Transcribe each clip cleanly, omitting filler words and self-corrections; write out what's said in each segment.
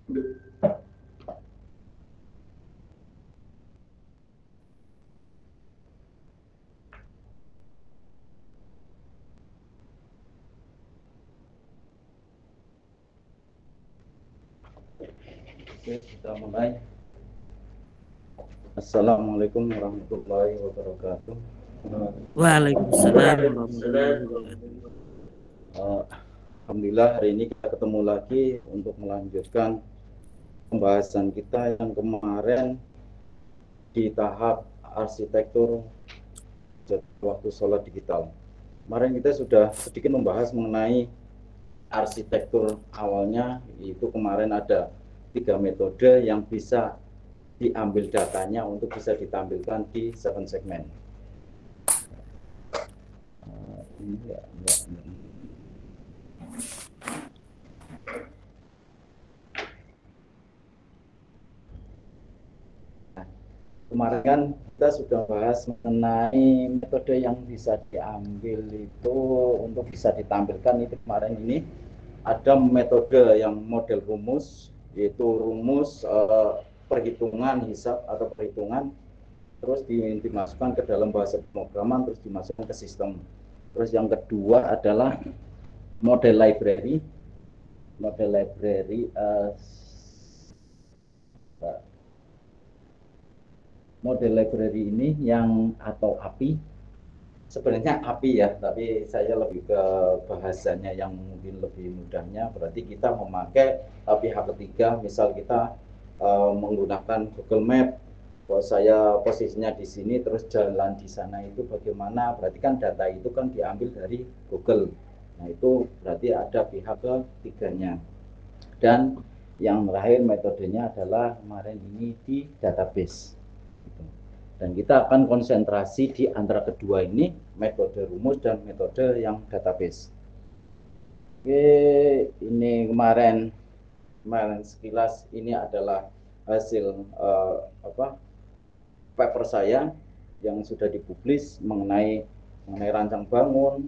Oke, kita mulai. Assalamualaikum warahmatullahi wabarakatuh. Waalaikumsalam warahmatullahi wabarakatuh. Alhamdulillah hari ini kita ketemu lagi untuk melanjutkan pembahasan kita yang kemarin di tahap arsitektur waktu sholat digital. Kemarin kita sudah sedikit membahas mengenai arsitektur awalnya, yaitu kemarin ada 3 metode yang bisa diambil datanya untuk bisa ditampilkan di 7 segmen. Kemarin kan kita sudah bahas mengenai metode yang bisa diambil itu untuk bisa ditampilkan. Itu kemarin ini ada metode yang model rumus, yaitu rumus perhitungan hisab atau perhitungan, terus dimasukkan ke dalam bahasa pemrograman, terus dimasukkan ke sistem. Terus yang kedua adalah model library model library ini yang atau API, sebenarnya API ya, tapi saya lebih ke bahasanya yang mungkin lebih mudahnya. Berarti kita memakai pihak ketiga, misal kita menggunakan Google Map. Kalau saya posisinya di sini terus jalan di sana, itu bagaimana? Berarti kan data itu kan diambil dari Google. Nah itu berarti ada pihak ketiganya. Dan yang terakhir metodenya adalah kemarin ini di database. Dan kita akan konsentrasi di antara kedua ini, metode rumus dan metode yang database. Oke, ini kemarin sekilas ini adalah hasil paper saya yang sudah dipublis mengenai rancang bangun,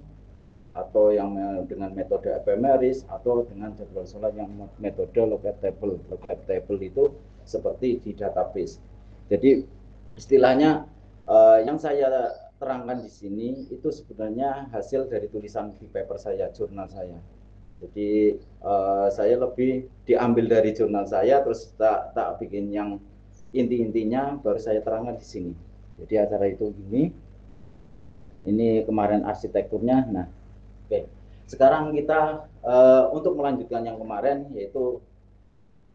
atau yang dengan metode ephemeris, atau dengan jadwal sholat yang metode lookup table. Lookup table itu seperti di database. Jadi istilahnya yang saya terangkan di sini itu sebenarnya hasil dari tulisan di paper saya, jurnal saya. Jadi saya lebih diambil dari jurnal saya, terus tak bikin yang inti-intinya baru saya terangkan di sini. Jadi acara itu gini. Ini kemarin arsitekturnya. Nah, oke. Sekarang kita untuk melanjutkan yang kemarin, yaitu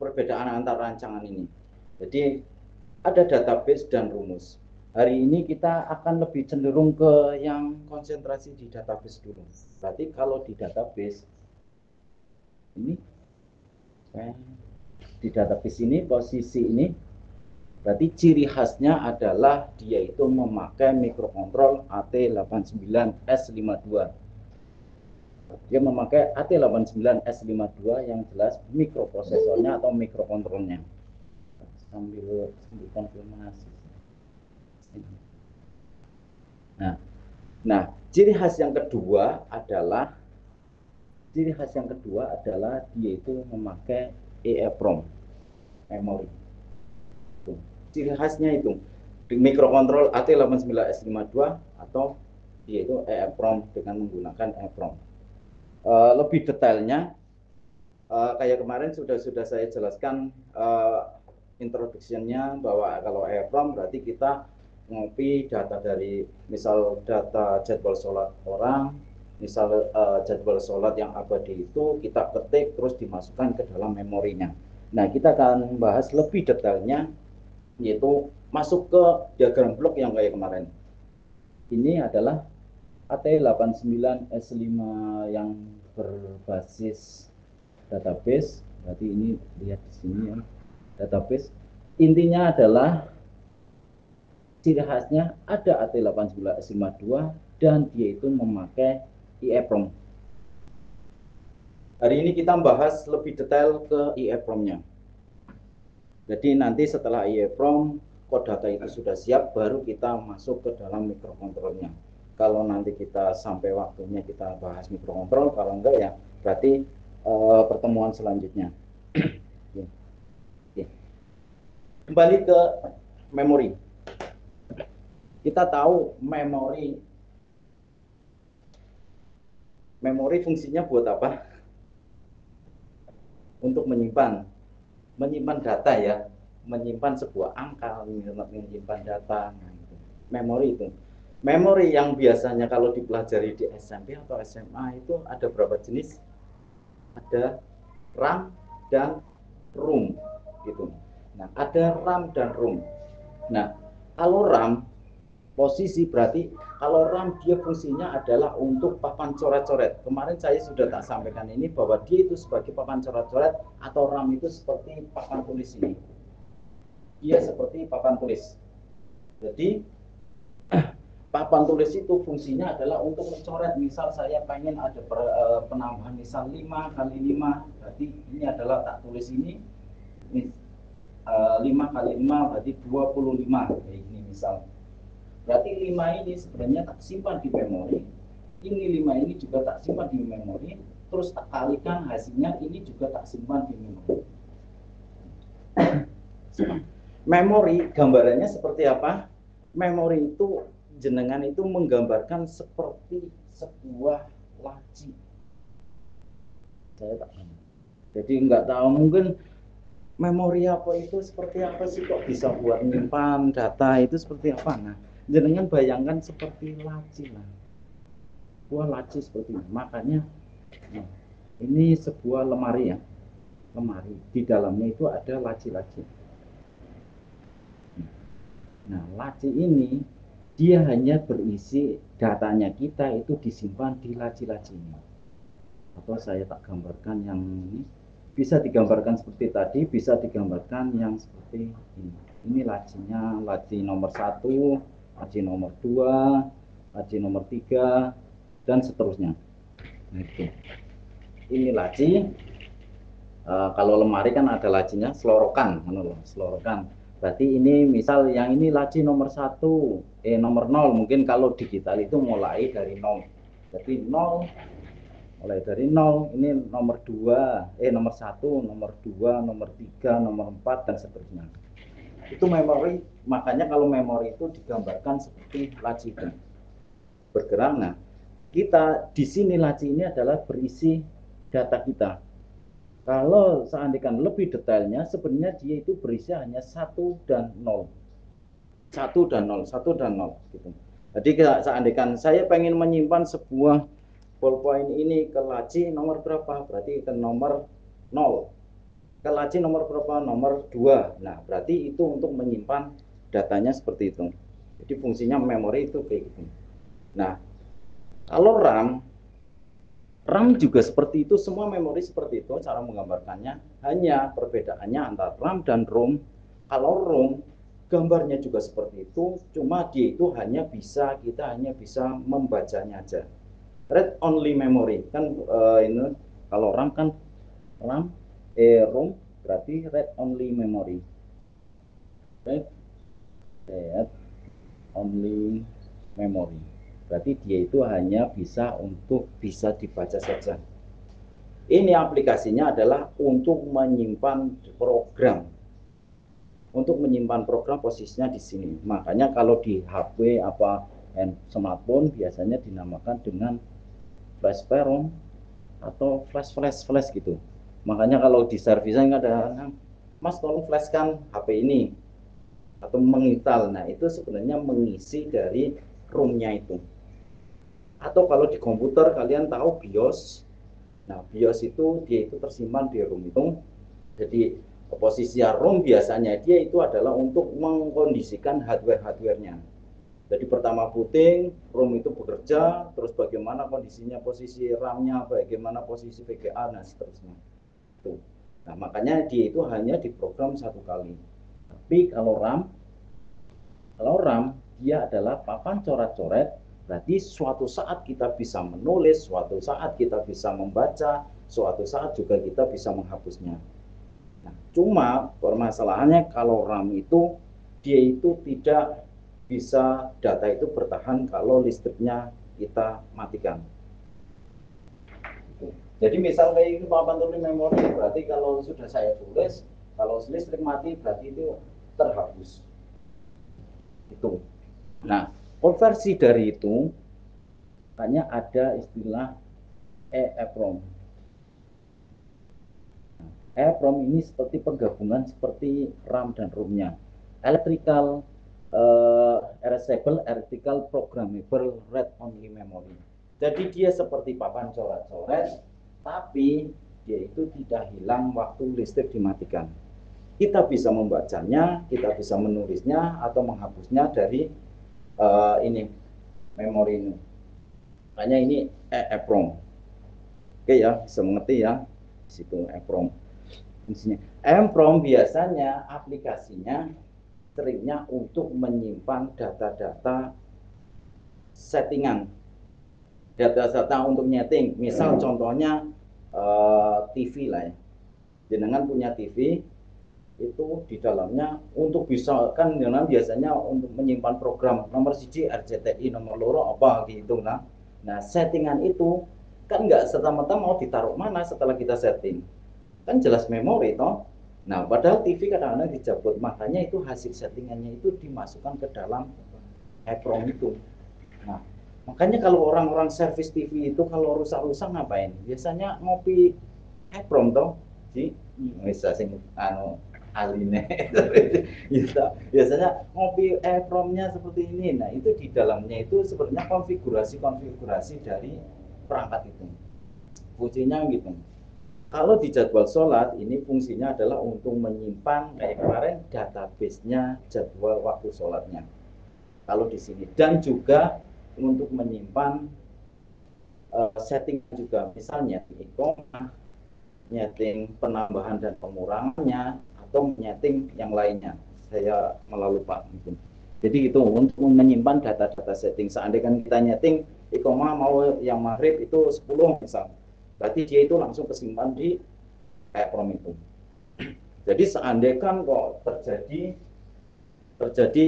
perbedaan antar rancangan ini. Jadi ada database dan rumus. Hari ini kita akan lebih cenderung ke yang konsentrasi di database dulu. Berarti kalau di database ini, di database ini posisi ini, berarti ciri khasnya adalah dia itu memakai mikrokontrol AT89S52. Dia memakai AT89S52 yang jelas mikroprosesornya atau mikrokontrolnya. Sambil konfirmasi. Nah, ciri khas yang kedua adalah dia itu memakai EEPROM memori. Ciri khasnya itu di mikrokontrol AT89S52 atau dia itu EEPROM dengan menggunakan EEPROM. Lebih detailnya kayak kemarin sudah saya jelaskan introduction-nya, bahwa kalau EEPROM berarti kita ngopi data dari misal data jadwal sholat orang, misal jadwal sholat yang abadi itu kita ketik terus dimasukkan ke dalam memorinya. Nah, kita akan bahas lebih detailnya, yaitu masuk ke diagram blok yang kayak kemarin. Ini adalah AT89S5 yang berbasis database. Berarti ini lihat di sini ya, database. Intinya adalah ciri khasnya ada AT89S52 dan dia itu memakai EEPROM. Hari ini kita bahas lebih detail ke EEPROM-nya. Jadi nanti setelah EEPROM, kode data itu sudah siap, baru kita masuk ke dalam mikrokontrolnya. Kalau nanti kita sampai waktunya kita bahas mikrokontrol, kalau enggak ya berarti pertemuan selanjutnya. Kembali ke memori. Kita tahu memori fungsinya buat apa? Untuk menyimpan data ya, menyimpan sebuah angka, menyimpan data. Nah, memori itu. Memori yang biasanya kalau dipelajari di SMP atau SMA itu ada berapa jenis? Ada RAM dan ROM gitu. Nah, ada RAM dan ROM. Nah, kalau RAM posisi berarti kalau RAM dia fungsinya adalah untuk papan coret-coret. Kemarin saya sudah tak sampaikan ini bahwa dia itu sebagai papan coret-coret atau RAM itu seperti papan tulis ini. Dia seperti papan tulis. Jadi papan tulis itu fungsinya adalah untuk mencoret. Misal saya pengen ada penambahan misal 5 kali 5, berarti ini adalah tak tulis ini 5 kali 5 berarti 25. Ini misal. Berarti 5 ini sebenarnya tak simpan di memori. Ini 5 ini juga tak simpan di memori. Terus tak kalikan hasilnya ini juga tak simpan di memori. Memori gambarannya seperti apa? Memori itu jenengan itu menggambarkan seperti sebuah laci. Saya tak tahu. Jadi nggak tahu mungkin memori apa itu seperti apa sih kok bisa buat menyimpan data itu seperti apa? Nah, jenengan bayangkan seperti laci lah. Sebuah laci seperti ini. Makanya nah, ini sebuah lemari ya. Lemari. Di dalamnya itu ada laci-laci. Nah, laci ini dia hanya berisi datanya kita itu disimpan di laci-laci ini. Atau saya tak gambarkan yang ini. Bisa digambarkan seperti tadi, bisa digambarkan yang seperti ini. Ini lacinya, laci nomor 1, laci nomor 2, laci nomor 3, dan seterusnya. Nah, itu. Ini laci. Kalau lemari kan ada lacinya, selorokan, selorokan. Berarti ini misal yang ini laci nomor 1, nomor 0, mungkin kalau digital itu mulai dari 0. Jadi 0, mulai dari 0, ini nomor 2, nomor 1, nomor 2, nomor 3, nomor 4, dan seterusnya. Itu memori, makanya kalau memori itu digambarkan seperti laci itu. Bergerak, nah, kita di sini laci ini adalah berisi data kita. Kalau seandainya lebih detailnya, sebenarnya dia itu berisi hanya 1 dan 0. 1 dan 0, 1 dan 0. Gitu. Jadi seandainya saya pengen menyimpan sebuah ballpoint ini ke laci nomor berapa? Berarti ke nomor 0. Ke laci nomor berapa? Nomor 2. Nah, berarti itu untuk menyimpan datanya seperti itu. Jadi fungsinya memori itu kayak gitu. Nah, kalau RAM juga seperti itu, semua memori seperti itu cara menggambarkannya. Hanya perbedaannya antara RAM dan ROM. Kalau ROM gambarnya juga seperti itu, cuma dia itu kita hanya bisa membacanya aja. Read only memory kan ini kalau RAM kan ROM berarti read only memory. Read only memory. Berarti dia itu hanya bisa dibaca saja. Ini aplikasinya adalah untuk menyimpan program. Untuk menyimpan program posisinya di sini. Makanya kalau di HP smartphone biasanya dinamakan dengan flash ROM atau flash gitu. Makanya kalau di servisan ada, Mas tolong flashkan HP ini atau menginstal. Nah, itu sebenarnya mengisi dari ROM-nya itu. Atau kalau di komputer kalian tahu BIOS. Nah, BIOS itu dia itu tersimpan di ROM itu. Jadi posisi ROM biasanya dia itu adalah untuk mengkondisikan hardware-hardwarenya. Jadi pertama booting, ROM itu bekerja, terus bagaimana kondisinya, posisi RAM-nya, bagaimana posisi VGA, dan seterusnya. Tuh. Nah, makanya dia itu hanya diprogram satu kali. Tapi kalau RAM dia adalah papan coret-coret. Berarti suatu saat kita bisa menulis, suatu saat kita bisa membaca, suatu saat juga kita bisa menghapusnya. Nah, cuma permasalahannya kalau RAM itu dia itu tidak bisa data itu bertahan kalau listriknya kita matikan. Jadi misal kayak itu papan tulis memori, berarti kalau sudah saya tulis, kalau listrik mati berarti itu terhapus. Itu. Nah, konversi dari itu hanya ada istilah EEPROM. EEPROM ini seperti penggabungan seperti RAM dan ROM-nya. Electrical Erasable Electrical Programmable Read Only Memory. Jadi dia seperti papan coret-coret, tapi dia itu tidak hilang waktu listrik dimatikan. Kita bisa membacanya, kita bisa menulisnya atau menghapusnya dari ini memori ini. Makanya ini EEPROM. Oke ya, bisa mengerti ya. Di situ EEPROM. EEPROM biasanya aplikasinya seringnya untuk menyimpan data-data settingan, data-data untuk nyeting. Misal contohnya TV lah ya. Jenengan punya TV, itu di dalamnya untuk bisa kan jenengan biasanya untuk menyimpan program nomor 1 RCTI, nomor loro apa gitu. Nah settingan itu kan nggak serta-merta mau ditaruh mana setelah kita setting, kan jelas memori toh. Nah padahal TV kadang-kadang dicabut, makanya itu hasil settingannya itu dimasukkan ke dalam EEPROM itu. Nah makanya kalau orang-orang servis TV itu kalau rusak-rusak ngapain? Biasanya ngopi EEPROM toh di bisa sing anu aline biasanya ngopi EEPROM-nya seperti ini. Nah itu di dalamnya itu sebenarnya konfigurasi dari perangkat itu, fungsinya gitu. Kalau di jadwal sholat ini fungsinya adalah untuk menyimpan kayak kemarin database-nya jadwal waktu sholatnya. Kalau di sini dan juga untuk menyimpan setting juga, misalnya iqomah, nyeting penambahan dan pengurangannya atau nyeting yang lainnya. Saya malah lupa mungkin. Jadi itu untuk menyimpan data-data setting. Seandainya kita nyeting iqomah mau yang maghrib itu 10 misal, berarti dia itu langsung kesimpan di EEPROM itu. Jadi seandainya kok terjadi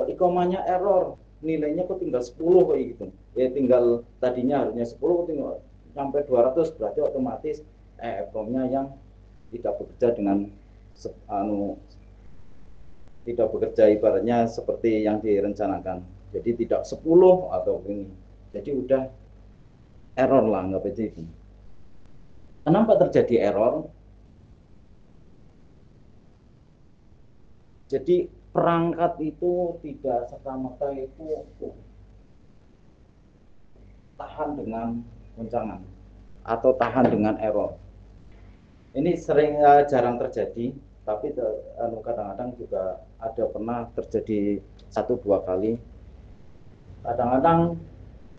iqomahnya error, nilainya kok tinggal 10 kayak gitu. Ya tinggal tadinya harusnya 10 tinggal sampai 200, berarti otomatis EEPROM-nya yang tidak bekerja dengan tidak bekerja ibaratnya seperti yang direncanakan. Jadi tidak 10 atau ini. Jadi udah error lah, nggak begitu. Kenapa terjadi error? Jadi perangkat itu tidak serta-merta itu tahan dengan goncangan atau tahan dengan error. Ini sering jarang terjadi, tapi kadang-kadang juga ada pernah terjadi 1-2 kali. Kadang-kadang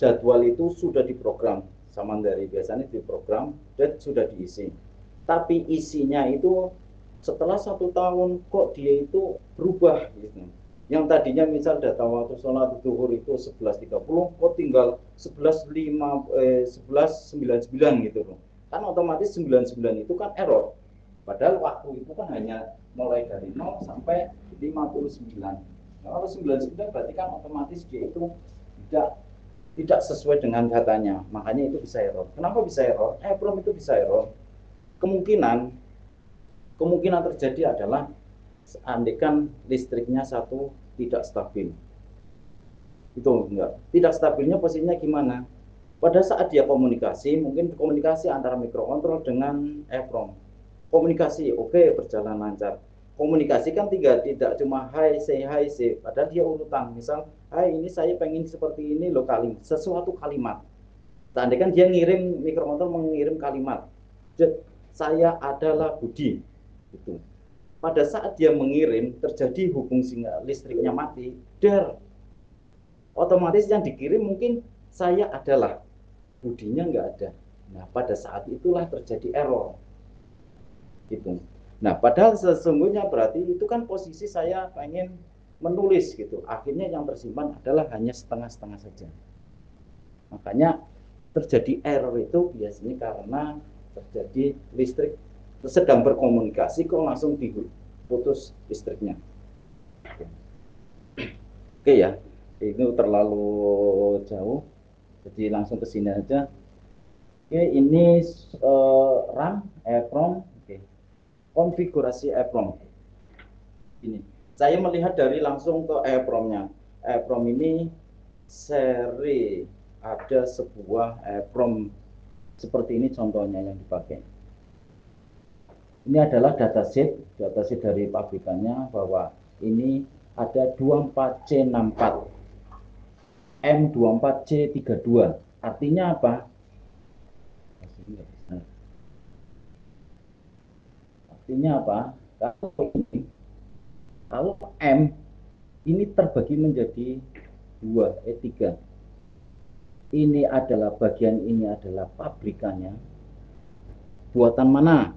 jadwal itu sudah diprogram sama dari biasanya diprogram dan sudah diisi, tapi isinya itu setelah 1 tahun kok dia itu berubah gitu. Yang tadinya misal data waktu sholat zuhur itu 11.30 kok tinggal 11.99 gitu loh. Kan otomatis 99 itu kan error. Padahal waktu itu kan hanya mulai dari 0 sampai 59. Nah, kalau 99 berarti kan otomatis dia itu tidak sesuai dengan datanya, makanya itu bisa error. Kenapa bisa error? EEPROM itu bisa error. Kemungkinan terjadi adalah seandainya listriknya satu tidak stabil. Itu enggak. Tidak stabilnya posisinya gimana? Pada saat dia komunikasi, mungkin komunikasi antara mikrokontrol dengan EEPROM. Komunikasi oke, berjalan lancar. Komunikasi kan tidak cuma hi, say, padahal dia urutan. Misal, hai ini saya pengen seperti ini loh, sesuatu kalimat. Seandainya kan dia ngirim, mikrokontrol mengirim kalimat, saya adalah Budi. Gitu. Pada saat dia mengirim, terjadi hubung sehingga listriknya mati, otomatis yang dikirim mungkin saya adalah, Budinya nggak ada. Nah pada saat itulah terjadi error. Gitu. Nah padahal sesungguhnya berarti itu kan posisi saya pengen menulis gitu. Akhirnya yang tersimpan adalah hanya setengah-setengah saja. Makanya terjadi error itu biasanya karena terjadi listrik sedang berkomunikasi kok langsung diputus listriknya. Oke ya, ini terlalu jauh, jadi langsung ke sini aja. Oke, ini RAM, EEPROM, konfigurasi EEPROM. Ini saya melihat dari langsung ke EEPROM-nya. EEPROM ini seri, ada sebuah EEPROM seperti ini contohnya yang dipakai. Ini adalah dataset dari pabrikannya bahwa ini ada 24C64 M24C32. Artinya apa? Artinya apa? Kalau M ini terbagi menjadi 3. Ini adalah bagian ini adalah pabrikannya. Buatan mana?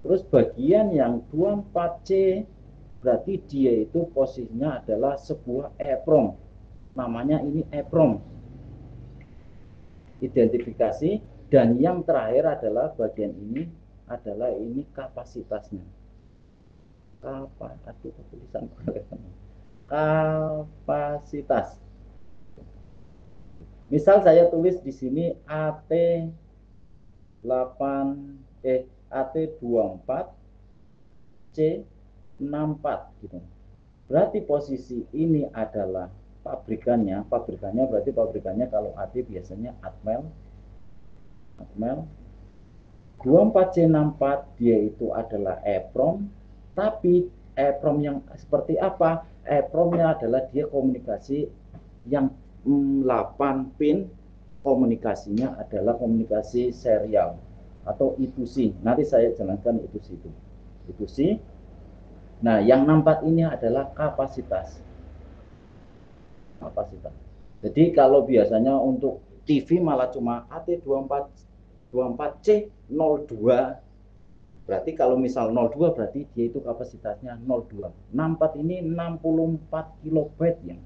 Terus bagian yang 24C berarti dia itu posisinya adalah sebuah EEPROM. Namanya ini EEPROM. Identifikasi, dan yang terakhir adalah bagian ini adalah ini kapasitasnya. Kapasitas. Misal saya tulis di sini AT24C64 gitu. Berarti posisi ini adalah pabrikannya berarti kalau AT biasanya Atmel 24C64 dia itu adalah EEPROM, tapi EEPROM yang seperti apa? EEPROM-nya adalah dia komunikasi yang 8 pin, komunikasinya adalah komunikasi serial atau I2C. Nanti saya jelaskan I2C itu. I2C. Nah, yang 64 ini adalah kapasitas. Jadi kalau biasanya untuk TV malah cuma AT24C02. Berarti kalau misal 02 berarti dia itu kapasitasnya 02. 64 ini 64 kilobyte ya.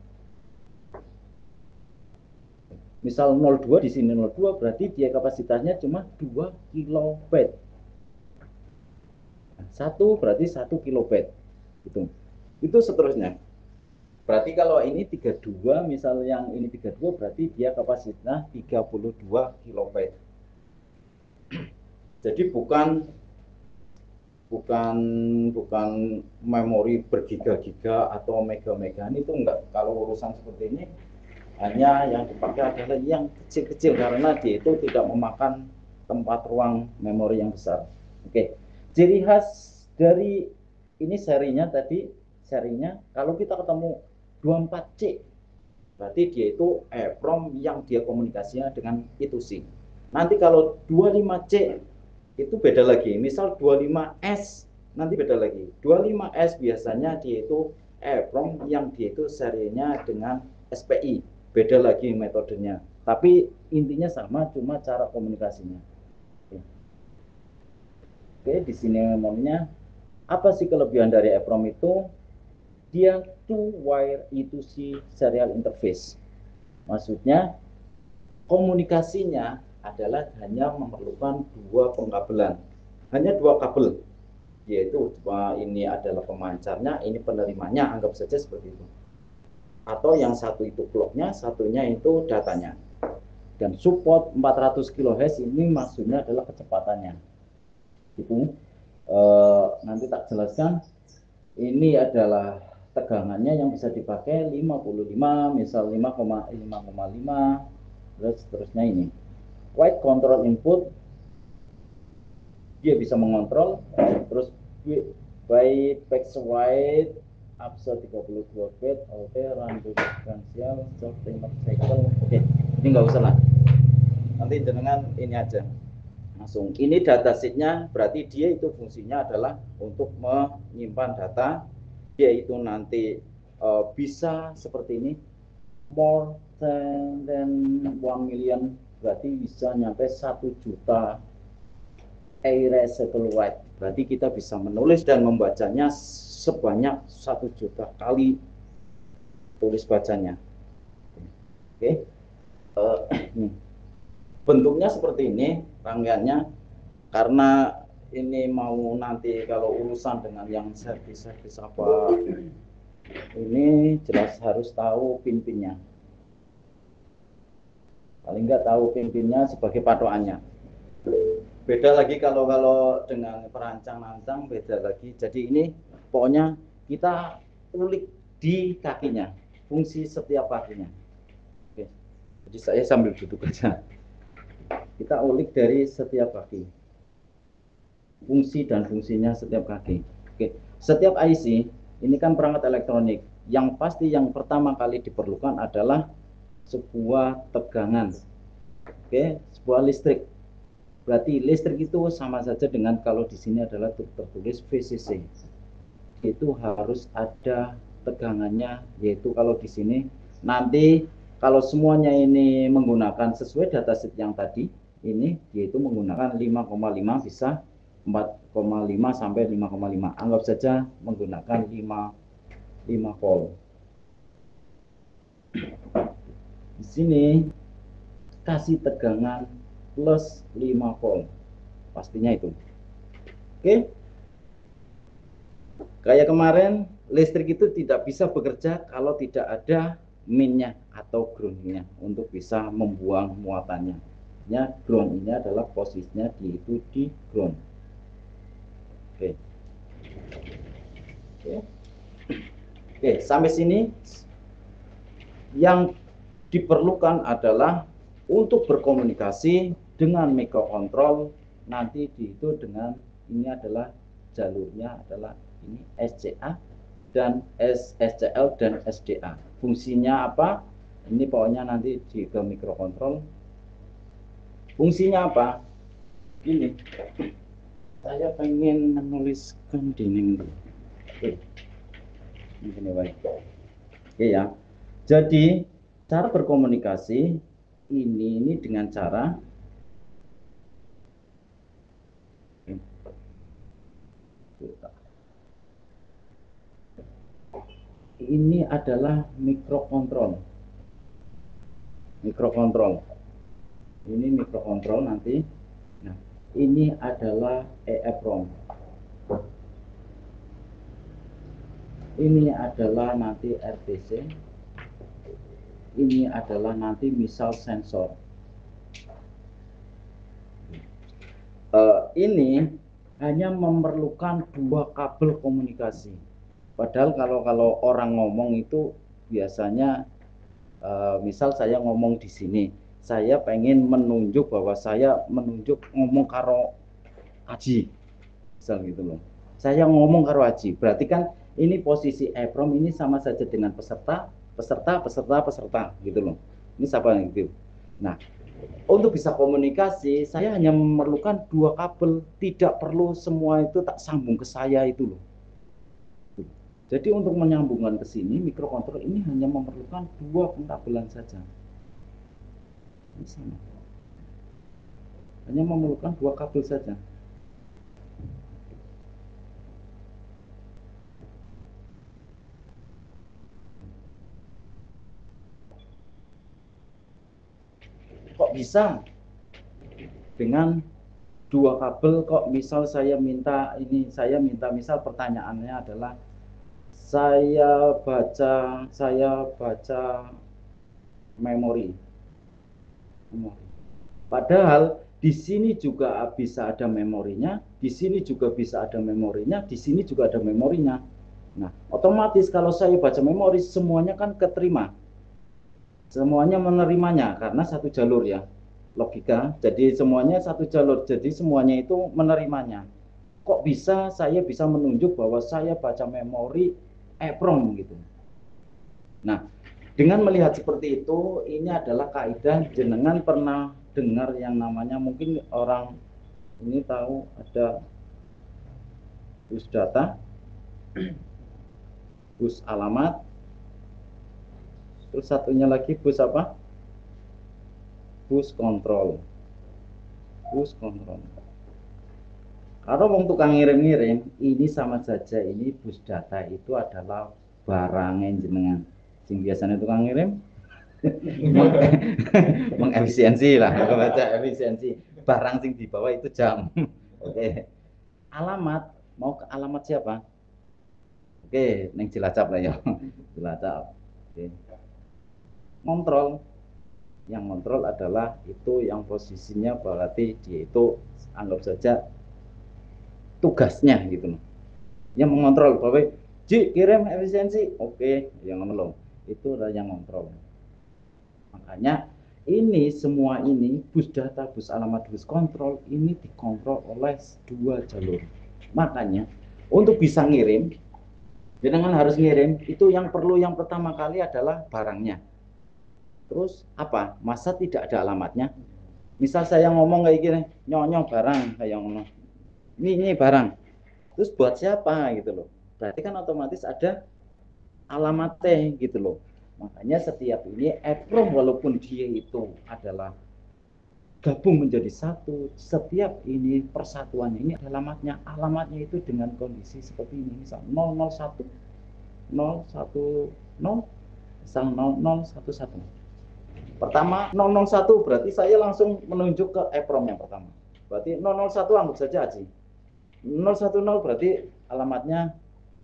Misal 02 di sini 02 berarti dia kapasitasnya cuma 2 kilobyte. 1 berarti 1 kilobyte. Itu seterusnya. Berarti kalau ini 32, misal yang ini 32 berarti dia kapasitasnya 32 kilobyte. Jadi bukan memori bergiga-giga atau mega-mega, itu enggak. Kalau urusan seperti ini hanya yang dipakai adalah yang kecil-kecil karena dia itu tidak memakan tempat ruang memori yang besar. Oke. Ciri khas dari ini serinya kalau kita ketemu 24C berarti dia itu EEPROM yang dia komunikasinya dengan I2C. Nanti kalau 25C itu beda lagi. Misal 25S nanti beda lagi. 25S biasanya dia itu EEPROM yang dia itu serinya dengan SPI. Beda lagi metodenya. Tapi intinya sama, cuma cara komunikasinya. Oke, di sini ngomongnya apa sih kelebihan dari EEPROM itu? Dia two-wire I2C serial interface. Maksudnya komunikasinya adalah hanya memerlukan 2 pengkabelan. Hanya 2 kabel. Yaitu ini adalah pemancarnya, ini penerimanya, anggap saja seperti itu. Atau yang satu itu clocknya, satunya itu datanya. Dan support 400 kHz ini maksudnya adalah kecepatannya. Gitu. Nanti tak jelaskan. Ini adalah tegangannya yang bisa dipakai 55, misal 5,5, terus seterusnya ini. Wide control input, dia bisa mengontrol, terus by PAX wide, upset 32 bit, oke, run differential, short timer cycle, oke, ini nggak usah lah. Nanti dengan ini aja. Langsung. Ini datasheetnya, berarti dia itu fungsinya adalah untuk menyimpan data. Dia itu nanti bisa seperti ini, more than 1 million, berarti bisa nyampe 1 juta erasable write. Berarti kita bisa menulis dan membacanya sebanyak 1 juta kali tulis bacanya. Oke. Bentuknya seperti ini rangkaiannya, karena ini mau nanti kalau urusan dengan yang servis apa, ini jelas harus tahu pin-pinnya. Paling nggak tahu pin-pinnya sebagai patokannya. Beda lagi kalau dengan perancang-rancang, beda lagi. Jadi ini pokoknya kita ulik di kakinya, fungsi setiap kakinya. Oke. Jadi saya sambil duduk aja. Kita ulik dari setiap kaki, fungsi dan fungsinya setiap kaki. Oke. Setiap IC ini kan perangkat elektronik. Yang pasti yang pertama kali diperlukan adalah sebuah tegangan. Oke, sebuah listrik. Berarti listrik itu sama saja dengan kalau di sini adalah tertulis VCC. Itu harus ada tegangannya, yaitu kalau di sini nanti kalau semuanya ini menggunakan sesuai datasheet yang tadi ini, yaitu menggunakan 5,5 bisa 4,5 sampai 5,5. Anggap saja menggunakan 5 volt. Di sini kasih tegangan plus 5 volt. Pastinya itu. Oke. Kayak kemarin, listrik itu tidak bisa bekerja kalau tidak ada minnya atau groundnya untuk bisa membuang muatannya. Ya, ground ini adalah posisinya di ground. Oke. Oke, sampai sini yang diperlukan adalah untuk berkomunikasi dengan mikrokontrol nanti itu dengan ini adalah jalurnya adalah ini SCA dan SCL dan SDA. Fungsinya apa? Ini pokoknya nanti di ke mikrokontrol. Fungsinya apa? Ini saya pengen menuliskan di ini. Oke. Ini baik. Oke ya. Jadi cara berkomunikasi ini dengan cara ini adalah mikrokontrol. Ini mikrokontrol nanti. Nah, ini adalah EEPROM. Ini adalah nanti RTC. Ini adalah nanti misal sensor. Ini hanya memerlukan 2 kabel komunikasi. Padahal kalau orang ngomong itu biasanya misal saya ngomong di sini, saya pengen menunjuk bahwa saya ngomong karo Aji, misal gitu loh. Saya ngomong karo Aji, berarti kan ini posisi EEPROM ini sama saja dengan peserta gitu loh. Ini siapa gitu. Nah, untuk bisa komunikasi saya hanya memerlukan 2 kabel, tidak perlu semua itu tak sambung ke saya itu loh. Jadi untuk menyambungkan ke sini mikrokontrol ini hanya memerlukan 2 pengkabelan saja. Ini sama. Hanya memerlukan 2 kabel saja. Kok bisa dengan 2 kabel kok misal saya minta misal pertanyaannya adalah saya baca memori. Padahal di sini juga bisa ada memorinya, di sini juga bisa ada memorinya, di sini juga ada memorinya. Nah, otomatis kalau saya baca memori semuanya kan keterima. Semuanya menerimanya karena satu jalur ya. Logika. Jadi semuanya satu jalur. Jadi semuanya itu menerimanya. Kok bisa saya bisa menunjuk bahwa saya baca memori EEPROM gitu. Nah, dengan melihat seperti itu, ini adalah kaidah. Jenengan pernah dengar yang namanya, mungkin orang ini tahu ada bus data, bus alamat, terus satunya lagi bus apa? Bus kontrol. Kalau mau tukang ngirim-ngirim, ini sama saja, ini bus data itu adalah barangnya jenengan. Sing biasanya tukang ngirim mengefisiensi lah, baca efisiensi. Barang sing dibawa itu jam. Oke. Alamat, mau ke alamat siapa? Oke, neng Cilacap lah ya. Cilacap. Oke. Kontrol. Yang kontrol adalah itu yang posisinya berarti dia itu anggap saja tugasnya gitu loh. Yang mengontrol bahwa Ji, kirim efisiensi. Oke, yang ngono. Itu adalah yang kontrol. Makanya ini semua ini bus data, bus alamat, bus kontrol ini dikontrol oleh dua jalur. Makanya untuk bisa ngirim, jangan harus ngirim, itu yang perlu yang pertama kali adalah barangnya. Terus apa? Masa tidak ada alamatnya? Misal saya ngomong kayak gini, nyonyong barang kayak ngomong. Ini barang. Terus buat siapa gitu loh. Berarti kan otomatis ada alamatnya gitu loh. Makanya setiap ini EPROM walaupun dia itu adalah gabung menjadi satu, setiap ini persatuannya ini alamatnya itu dengan kondisi seperti ini, misal 001 010 misal 0011. Pertama 001 berarti saya langsung menunjuk ke EPROM yang pertama, berarti 001 anggap saja Aji, 010 berarti alamatnya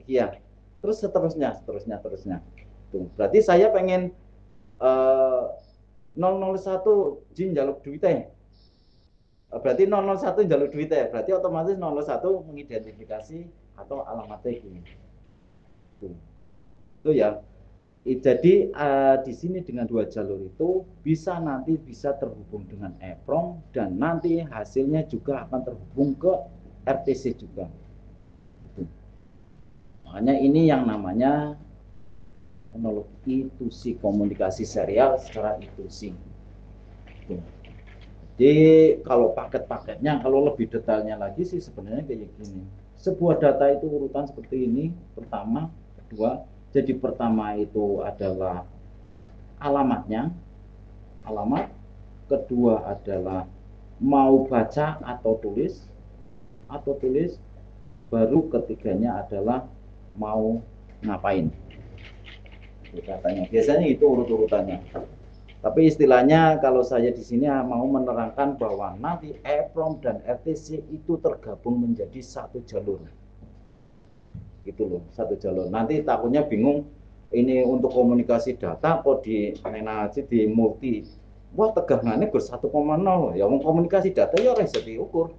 Kia, terus seterusnya. Tuh, berarti saya pengen 001 jin jaluk duitnya, berarti 001 jaluk duitnya, berarti otomatis 001 mengidentifikasi atau alamatnya gini. Tuh. Itu ya. Jadi di sini dengan dua jalur itu nanti bisa terhubung dengan EPROM dan nanti hasilnya juga akan terhubung ke RTC juga. Makanya ini yang namanya teknologi itusi, komunikasi serial secara itusi. Jadi kalau paket-paketnya, kalau lebih detailnya lagi sih sebenarnya kayak gini. Sebuah data itu urutan seperti ini, pertama, kedua. Jadi pertama itu adalah alamatnya, alamat. Kedua adalah mau baca atau tulis, baru ketiganya adalah mau ngapain. Katanya. Biasanya itu urut-urutannya. Tapi istilahnya kalau saya di sini mau menerangkan bahwa nanti EPROM dan RTC itu tergabung menjadi satu jalur. Gitu loh, satu jalur. Nanti takutnya bingung ini untuk komunikasi data kok di aja di multi. Wah, tegangannya ber 1,0. Ya mau komunikasi data ya harus diukur.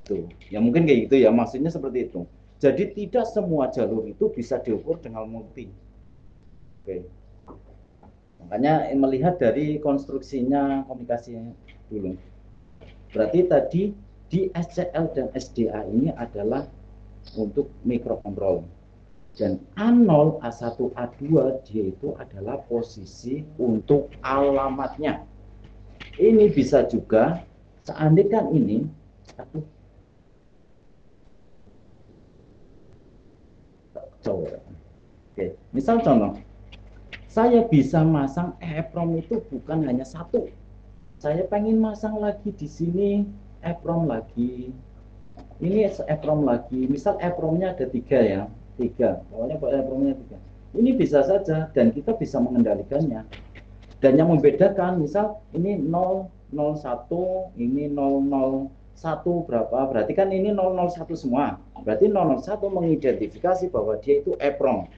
Tuh. Ya mungkin kayak gitu ya, maksudnya seperti itu. Jadi tidak semua jalur itu bisa diukur dengan multi. Oke. Makanya melihat dari konstruksinya komunikasi dulu. Berarti tadi di SCL dan SDA ini adalah untuk mikrokontrol. Dan A0, A1, A2 dia itu adalah posisi untuk alamatnya. Ini bisa juga seandainya ini Oke, misal contoh, saya bisa masang EPROM itu bukan hanya satu. Saya pengen masang lagi di sini EPROM lagi. Ini EPROM lagi. Misal EPROM-nya ada 3 ya, 3. Pokoknya EPROM-nya 3. Ini bisa saja dan kita bisa mengendalikannya. Dan yang membedakan, misal ini 001, ini 001 berapa? Berarti kan ini 001 semua. Berarti 001 mengidentifikasi bahwa dia itu EPROM.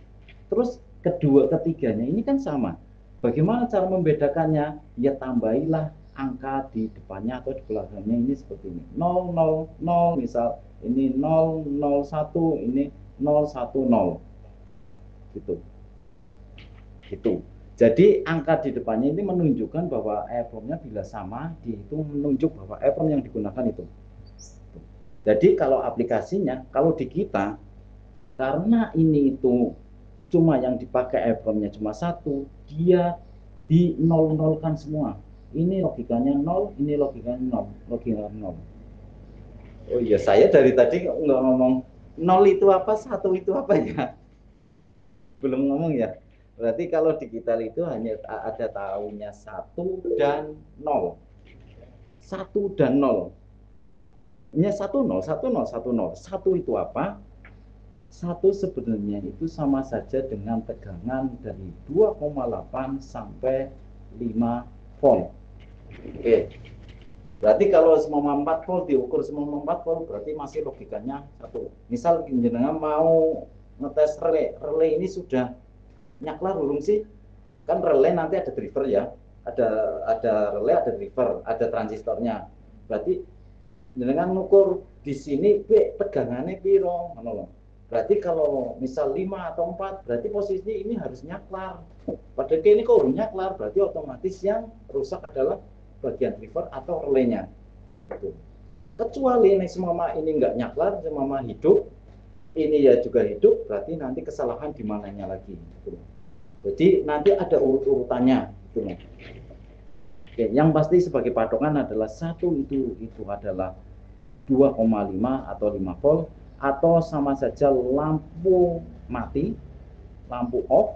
Terus kedua ketiganya ini kan sama. Bagaimana cara membedakannya? Ya tambahilah angka di depannya atau di belakangnya ini seperti ini. 000 misal ini 001, ini 010. Gitu. Gitu. Jadi angka di depannya ini menunjukkan bahwa EPROM-nya bila sama, dia itu menunjuk bahwa EPROM yang digunakan itu. Jadi kalau aplikasinya, kalau di kita, karena ini itu cuma yang dipakai EPROM-nya cuma satu, dia di nol-nolkan semua. Ini logikanya 0, ini logikanya 0, logikanya 0. Oh iya, saya dari tadi nggak ngomong 0 itu apa, 1 itu apa ya? Belum ngomong ya. Berarti kalau digital itu hanya ada tahunya 1 dan 0. 1 dan 0. Ini 1 0, 1 0, 1 0. 1 itu apa? 1 sebenarnya itu sama saja dengan tegangan dari 2,8 sampai 5 volt. Oke. Berarti kalau semua 4 volt diukur semua 4 volt berarti masih logikanya 1. Misal jenengan mau ngetes relay, relay ini sudah nyaklar belum sih? Kan relay nanti ada driver ya. Ada relay, ada driver, ada transistornya. Berarti jenengan ngukur di sini tegangannya piro, Berarti kalau misal 5 atau 4, berarti posisi ini harus nyaklar. Padahal ini kalau nyaklar, berarti otomatis yang rusak adalah bagian river atau relaynya. Gitu. Kecuali ini semama ini nggak nyaklar, semama hidup, ini ya juga hidup, berarti nanti kesalahan di mananya lagi. Gitu. Jadi nanti ada urut-urutannya. Gitu. Oke, yang pasti sebagai patokan adalah satu itu adalah 2,5 atau 5 volt, atau sama saja lampu mati, lampu off,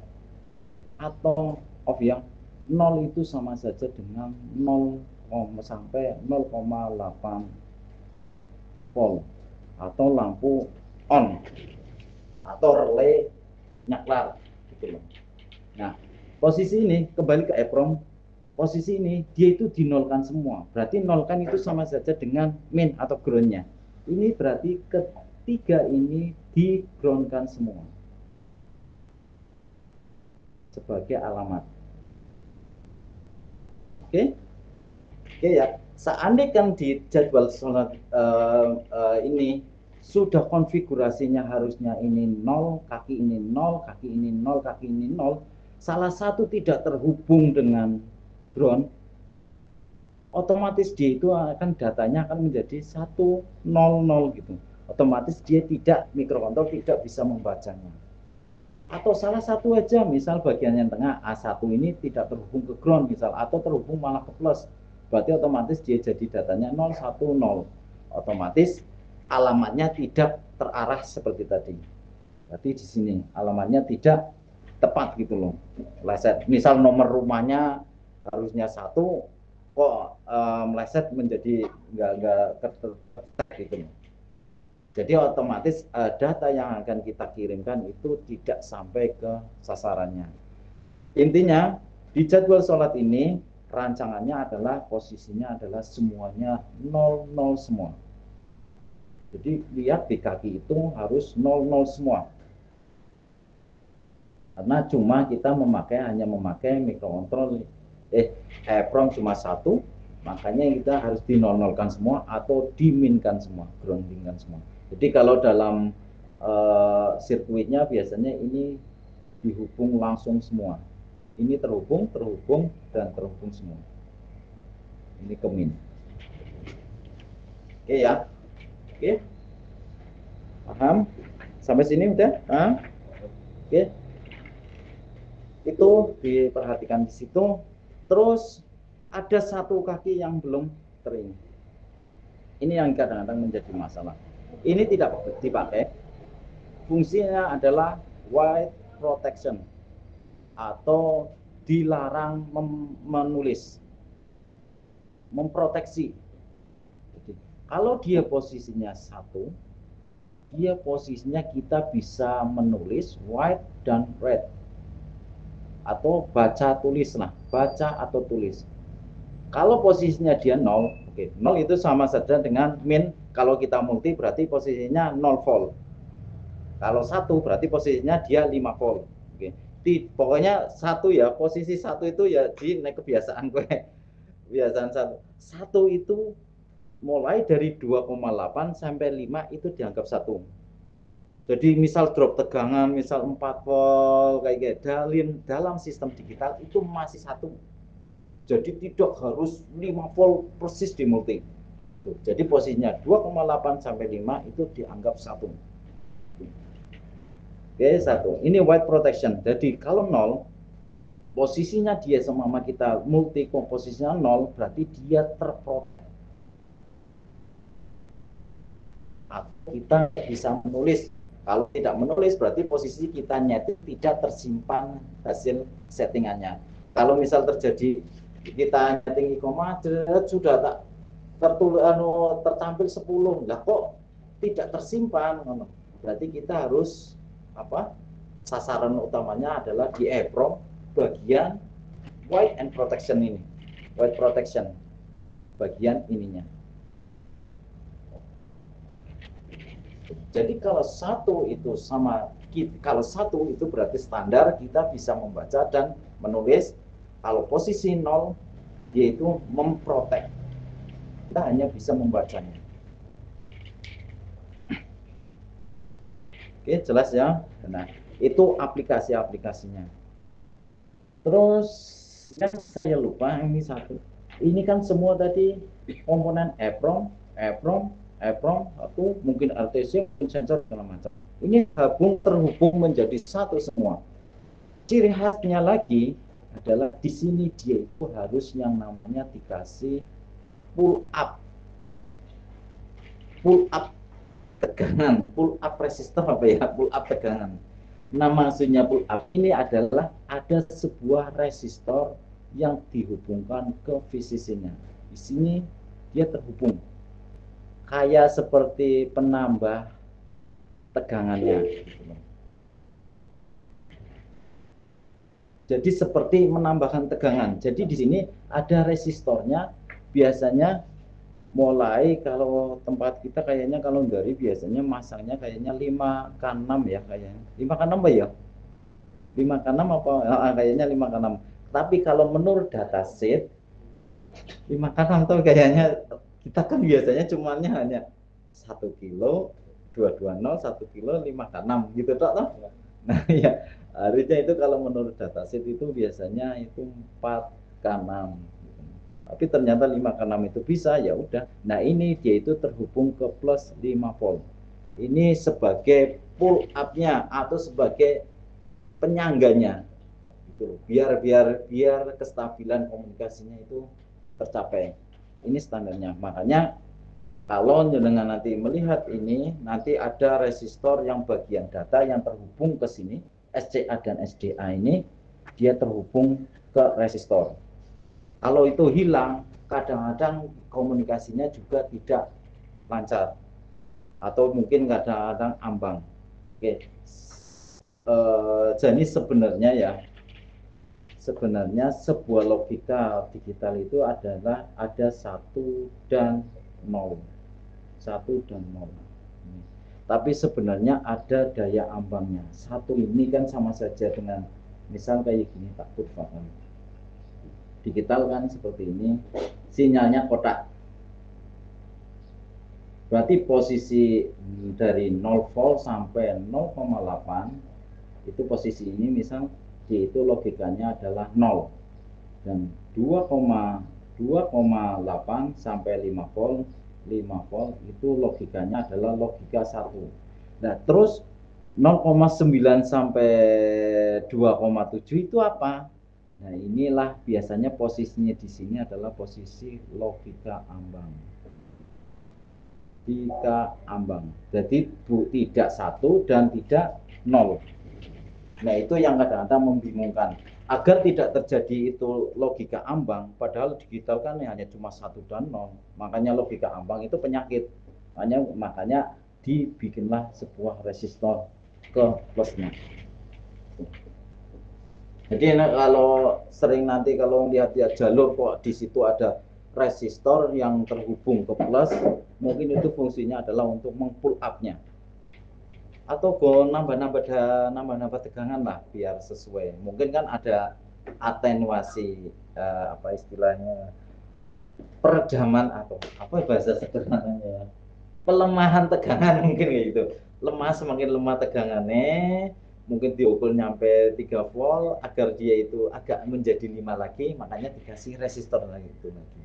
atau off yang 0 itu sama saja dengan 0 sampai 0,8 volt, atau lampu on, atau relay nyaklar gitu loh. Nah, posisi ini kembali ke EEPROM, posisi ini dia itu dinolkan semua. Berarti nolkan itu sama saja dengan min atau groundnya. Ini berarti ketiga ini di groundkan semua sebagai alamat. Oke, oke ya. Seandainya kan di jadwal sholat ini sudah konfigurasinya harusnya ini 0, kaki ini 0, kaki ini 0, kaki ini 0. Salah satu tidak terhubung dengan ground, otomatis dia itu akan datanya akan menjadi 100 gitu. Otomatis dia tidak, mikrokontrol tidak bisa membacanya. Atau salah satu aja, misal bagian yang tengah A1 ini tidak terhubung ke ground misal, atau terhubung malah ke plus, berarti otomatis dia jadi datanya 010. Otomatis alamatnya tidak terarah seperti tadi. Berarti di sini alamatnya tidak tepat gitu loh. Meleset. Misal nomor rumahnya harusnya 1, kok meleset menjadi nggak gitu. Jadi otomatis data yang akan kita kirimkan itu tidak sampai ke sasarannya. Intinya di jadwal sholat ini rancangannya adalah posisinya adalah semuanya 00 semua. Jadi lihat di kaki itu harus 00 semua. Karena cuma kita hanya memakai mikrokontrol EEPROM cuma 1, makanya kita harus dinolkan semua atau diminkan semua, groundingkan semua. Jadi kalau dalam sirkuitnya biasanya ini dihubung langsung semua. Ini terhubung, dan terhubung semua. Ini ke min. Oke ya. Oke. Paham? Sampai sini udah? Oke. Itu diperhatikan di situ. Terus ada satu kaki yang belum terini. Ini yang kadang-kadang menjadi masalah. Ini tidak dipakai. Fungsinya adalah white protection atau dilarang menulis, memproteksi. Jadi, kalau dia posisinya 1, dia posisinya kita bisa menulis white dan red. Atau baca tulis lah, baca atau tulis. Kalau posisinya dia 0, oke, 0 itu sama saja dengan min. Kalau kita multi berarti posisinya 0 volt. Kalau 1 berarti posisinya dia 5 volt. Oke. Pokoknya 1 ya, posisi 1 itu ya di kebiasaan gue. Kebiasaan 1. 1 itu mulai dari 2,8 sampai 5 itu dianggap 1. Jadi misal drop tegangan, misal 4 volt kayak dalam sistem digital itu masih 1. Jadi tidak harus 5 volt persis di multi. Jadi posisinya 2,8 sampai 5 itu dianggap 1. Oke, 1. Ini white protection. Jadi kalau 0, posisinya dia sama kita multi komposisinya 0, berarti dia terprotek. Atau kita bisa menulis. Kalau tidak menulis berarti posisi kita nyeting tidak tersimpan hasil settingannya. Kalau misal terjadi kita nyeting koma sudah tak tertampil 10, lah kok tidak tersimpan, berarti kita harus sasaran utamanya adalah di EEPROM bagian white and protection ini, white protection bagian ininya. Jadi kalau 1 itu kalau 1 itu berarti standar kita bisa membaca dan menulis. Kalau posisi 0 dia itu memprotek. Kita hanya bisa membacanya. Oke, jelas ya. Nah, itu aplikasi-aplikasinya. Terus yang saya lupa ini satu. Ini kan semua tadi komponen EEPROM, atau mungkin RTC, sensor segala macam. Ini gabung terhubung menjadi satu semua. Ciri khasnya lagi adalah di sini dia itu harus yang namanya dikasih pull up tegangan, pull up resistor apa ya, pull up tegangan. Nah, maksudnya pull up ini adalah ada sebuah resistor yang dihubungkan ke VCC-nya. Di sini dia terhubung kayak seperti penambah tegangannya. Jadi seperti menambahkan tegangan. Jadi di sini ada resistornya. Biasanya mulai kalau tempat kita kayaknya kalau dari biasanya masangnya kayaknya 5K6 ya kayaknya. 5K6 apa ya? 5K6 apa? Kayaknya 5K6. Tapi kalau menurut datasheet 5K6 tuh kayaknya kita kan biasanya cumanya hanya 1 kilo 220 1 kilo 5K6 gitu toh. Nah ya harusnya itu kalau menurut datasheet itu biasanya itu 4K6. Tapi ternyata 5K6 itu bisa, ya udah. Nah ini dia itu terhubung ke plus 5 volt. Ini sebagai pull up-nya atau sebagai penyangganya. Gitu. Biar kestabilan komunikasinya itu tercapai. Ini standarnya. Makanya kalau dengan nanti melihat ini, nanti ada resistor yang bagian data yang terhubung ke sini, SCA dan SDA ini, dia terhubung ke resistor. Kalau itu hilang, kadang-kadang komunikasinya juga tidak lancar. Atau mungkin kadang-kadang ambang. Oke. Jadi sebenarnya sebuah logika digital itu adalah ada 1 dan 0. 1 dan 0. Tapi sebenarnya ada daya ambangnya. 1 ini kan sama saja dengan misal kayak gini, tak kurvakan. Digital kan seperti ini, sinyalnya kotak. Berarti posisi dari 0 volt sampai 0,8 itu posisi ini misal D itu logikanya adalah 0 dan 2,8 sampai 5 volt itu logikanya adalah logika 1. Nah, terus 0,9 sampai 2,7 itu apa? Nah, inilah biasanya posisinya di sini adalah posisi logika ambang. Logika ambang. Jadi tidak 1 dan tidak 0. Nah, itu yang kadang-kadang membingungkan. Agar tidak terjadi itu logika ambang, padahal digital kan hanya cuma 1 dan 0. Makanya logika ambang itu penyakit. Makanya dibikinlah sebuah resistor ke plusnya. Jadi kalau sering nanti kalau lihat jalur kok di situ ada resistor yang terhubung ke plus, mungkin itu fungsinya adalah untuk meng-pull up-nya. Atau nambah-nambah tegangan lah biar sesuai. Mungkin kan ada atenuasi apa istilahnya? Peredaman atau apa bahasa sederhananya? Pelemahan tegangan mungkin kayak gitu. Semakin lemah tegangannya, mungkin diukur nyampe 3 volt agar dia itu agak menjadi 5 lagi, makanya dikasih resistor lagi itu lagi.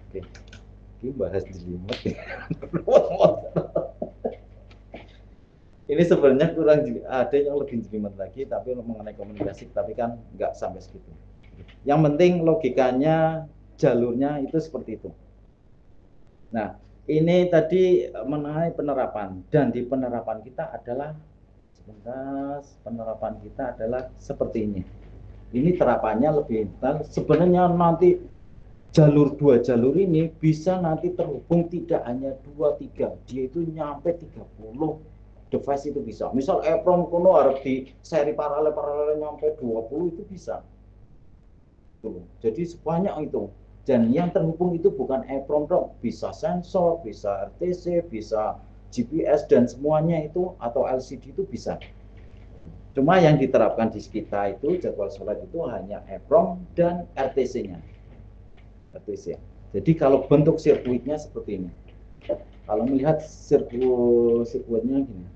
Oke. Ini bahas jelimet ya. Ini sebenarnya kurang, ada yang lebih jelimet lagi tapi mengenai komunikasi, tapi kan nggak sampai segitu. Yang penting logikanya, jalurnya itu seperti itu. Nah, ini tadi mengenai penerapan, dan di penerapan kita adalah seperti ini. Ini terapannya lebih detail. Sebenarnya nanti dua jalur ini bisa nanti terhubung tidak hanya 2, 3, dia itu nyampe 30 device itu bisa. Misal EEPROM kuno harus di seri paralel nyampe 20 itu bisa. Tuh. Jadi sebanyak itu. Dan yang terhubung itu bukan EEPROM dong, bisa sensor, bisa RTC, bisa GPS dan semuanya itu atau LCD itu bisa. Cuma yang diterapkan di kita itu jadwal sholat itu hanya EEPROM dan RTC-nya. RTC. Jadi kalau bentuk sirkuitnya seperti ini. Kalau melihat sirkuitnya gini,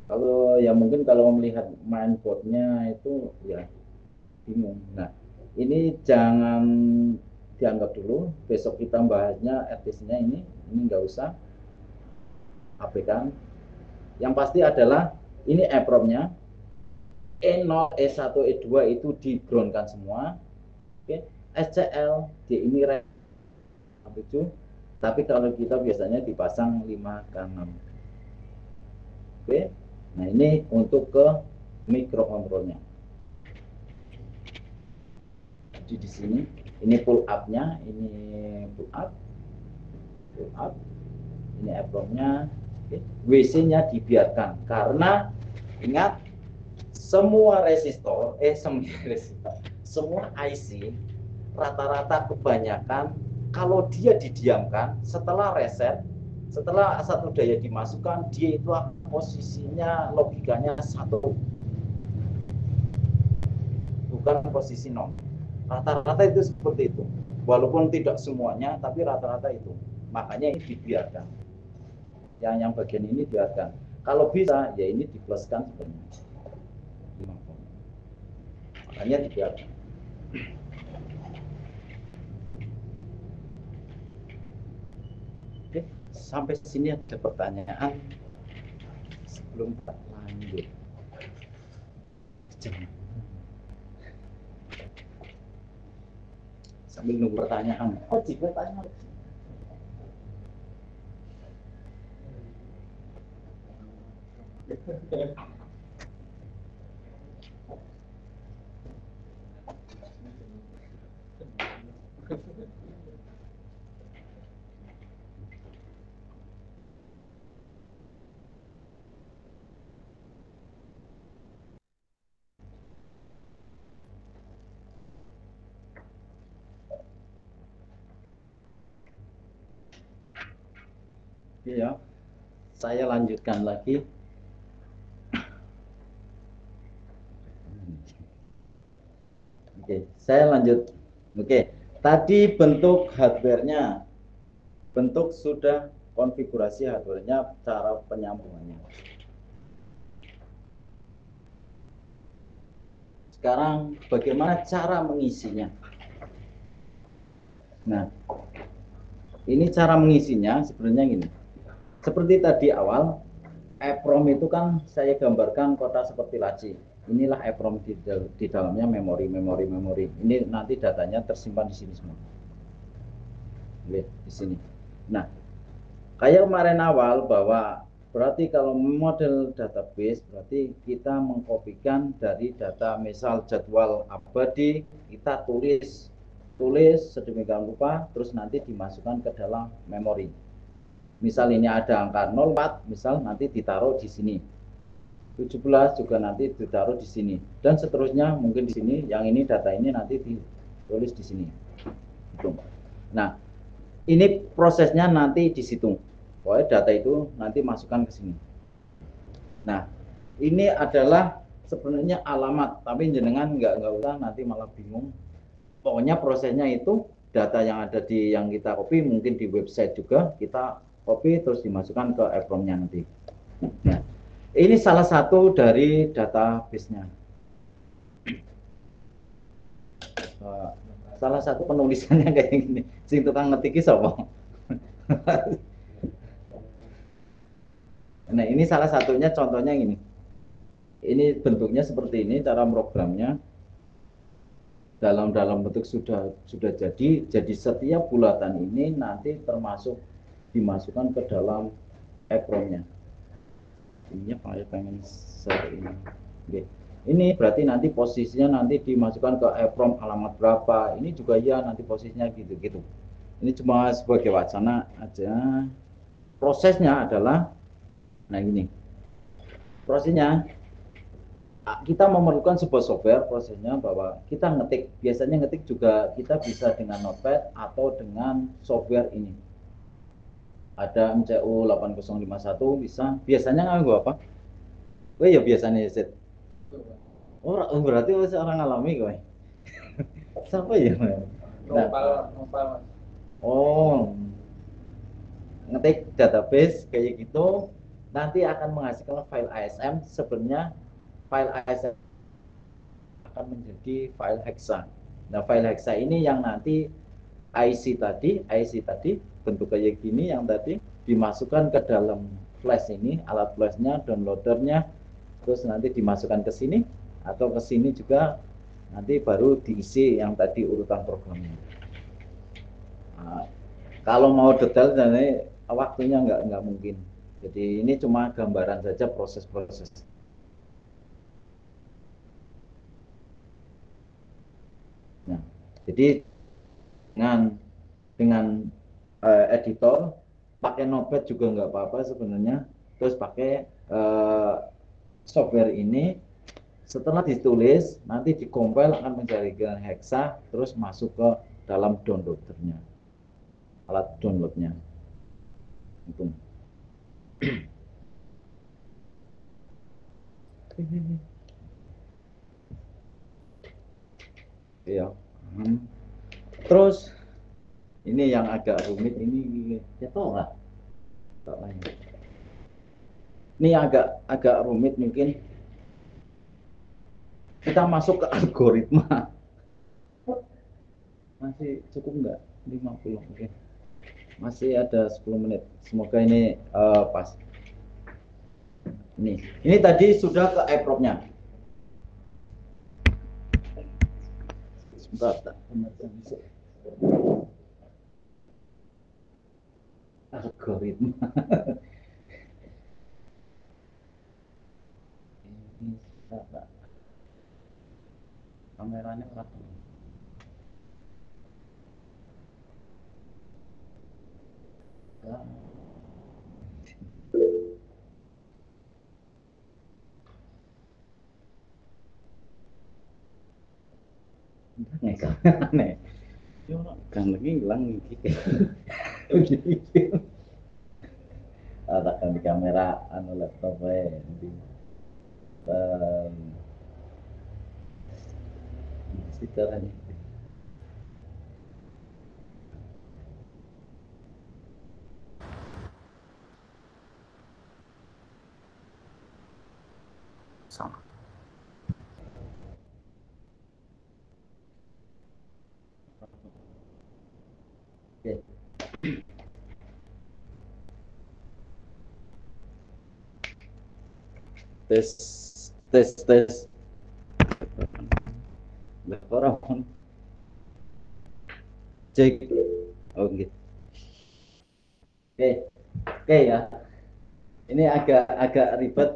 kalau ya mungkin kalau melihat mainboardnya itu ya bingung. Nah, ini jangan dianggap dulu. Besok kita bahasnya etisnya ini nggak usah abaikan. Yang pasti adalah ini EPROM-nya E0, E1, E2 itu di groundkan semua. Oke, SCL di ini itu. Tapi kalau kita biasanya dipasang 5K6. Oke. Nah, ini untuk ke mikrokontrolnya. Jadi di sini ini pull up-nya, ini pull up, ini EPROM-nya. Okay. WC-nya dibiarkan karena ingat semua semua IC rata-rata kebanyakan kalau dia didiamkan setelah reset, setelah satu daya dimasukkan, dia itu posisinya logikanya 1, bukan posisi 0. Rata-rata itu seperti itu, walaupun tidak semuanya, tapi rata-rata itu. Makanya ini dibiarkan, yang bagian ini biarkan. Kalau bisa ya ini dipluskan sebenarnya, makanya dibiarkan. Oke, sampai sini ada pertanyaan sebelum kita lanjut. Sambil nunggu pertanyaan. Oh, jika tanya. Ya, saya lanjutkan lagi. Oke, saya lanjut. Oke, tadi bentuk hardware-nya, bentuk sudah konfigurasi hardware-nya, cara penyambungannya. Sekarang bagaimana cara mengisinya? Nah, ini cara mengisinya sebenarnya gini. Seperti tadi awal, EPROM itu kan saya gambarkan kotak seperti laci. Inilah EPROM di dalamnya memori. Ini nanti datanya tersimpan di sini semua. Lihat di sini. Nah, kayak kemarin awal bahwa berarti kalau model database berarti kita mengkopikan dari data misal jadwal abadi, kita tulis sedemikian rupa, terus nanti dimasukkan ke dalam memori. Misal ini ada angka 04, misal nanti ditaruh di sini. 17 juga nanti ditaruh di sini. Dan seterusnya mungkin di sini, yang ini data ini nanti ditulis di sini. Nah, ini prosesnya nanti di situ. Pokoknya data itu nanti masukkan ke sini. Nah, ini adalah sebenarnya alamat, tapi jenengan nggak usah nanti malah bingung. Pokoknya prosesnya itu data yang ada di yang kita copy, mungkin di website juga kita copy terus dimasukkan ke EPROM-nya nanti. Nah, ini salah satu dari database-nya. Salah satu penulisannya kayak gini. Sing tukang ngetiki sapa? Nah, ini salah satunya contohnya ini. Ini bentuknya seperti ini cara programnya. Dalam bentuk sudah jadi setiap bulatan ini nanti termasuk dimasukkan ke dalam EPROM-nya. Ini pengen share ini. Oke. Ini berarti nanti posisinya nanti dimasukkan ke EPROM alamat berapa. Ini juga ya nanti posisinya gitu-gitu. Ini cuma sebagai wacana aja. Prosesnya adalah nah ini. Prosesnya kita memerlukan sebuah software prosesnya bahwa kita ngetik, biasanya ngetik juga kita bisa dengan notepad atau dengan software ini. Ada MCU 8051 bisa. Biasanya nganggo apa? Oh ya biasanya set. Oh berarti orang alami kowe. Siapa ya? Nah. Oh. ngetik database kayak gitu, nanti akan menghasilkan file ASM. Sebenarnya file ASM akan menjadi file hexa. Nah, file hexa ini yang nanti IC tadi bentuk kayak gini yang tadi dimasukkan ke dalam flash ini, alat flashnya, downloadernya, terus nanti dimasukkan ke sini atau ke sini juga, nanti baru diisi yang tadi urutan programnya. Nah, kalau mau detail, jadi waktunya nggak mungkin. Jadi ini cuma gambaran saja proses-proses. Nah, jadi dengan editor pakai Notepad juga nggak apa-apa sebenarnya. Terus pakai software ini, setelah ditulis nanti dikompil akan menjadikan hexa, terus masuk ke dalam downloadernya, alat downloadnya itu. Iya. Terus ini yang agak rumit ini, ya tahu nggak? Ini agak rumit mungkin. Kita masuk ke algoritma. Masih cukup nggak? 50 mungkin. Masih ada 10 menit. Semoga ini pas. Ini tadi sudah ke iProp-nya. Sebentar, algoritma. Ini sudah, kameranya orang. Aneh. Kan lagi hilang gitu. Atakan di kamera anu laptop nanti. Caranya. Sama. Oke. Tes. Orang cek. Oh gitu. Oke ya. Ini agak ribet.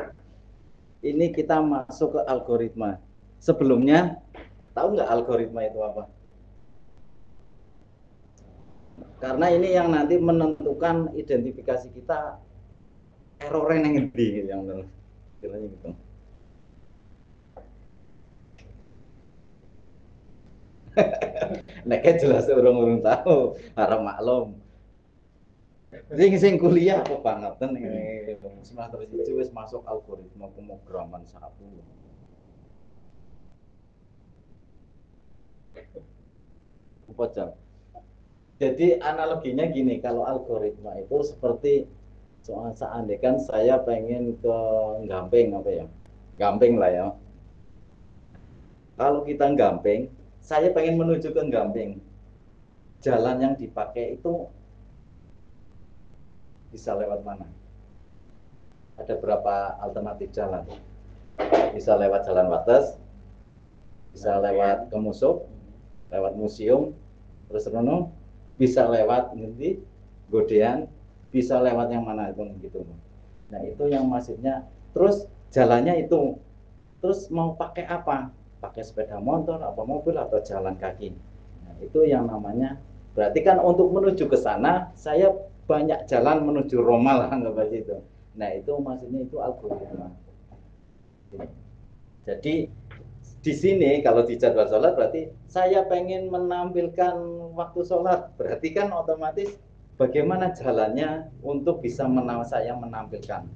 Ini kita masuk ke algoritma. Sebelumnya tahu nggak algoritma itu apa? Karena ini yang nanti menentukan identifikasi kita errornya yang ngendi yang istilahnya gitu. Nek jelas urung tahu, harap maklum. Sing kuliah apa banget nih semester 1 wis masuk algoritma pemrograman 1. Apa jam? Jadi analoginya gini, kalau algoritma itu seperti soal seandainya kan saya pengen ke Gamping apa ya? Gamping lah ya. Kalau kita Gamping, saya pengen menuju ke Gamping. Jalan yang dipakai itu bisa lewat mana? Ada berapa alternatif jalan? Bisa lewat Jalan Wates, bisa lewat Kemusup, lewat museum, terus Rono, bisa lewat nanti Godean, bisa lewat yang mana itu gitu. Nah itu yang maksudnya. Terus jalannya itu, terus mau pakai apa? Pakai sepeda motor, apa mobil atau jalan kaki? Nah itu yang namanya. Berarti kan untuk menuju ke sana, saya banyak jalan menuju Roma lah anggap aja itu. Nah itu maksudnya itu algoritma. Jadi di sini kalau di jadwal sholat berarti saya pengen menampilkan waktu sholat, berarti kan otomatis bagaimana jalannya untuk bisa saya menampilkan.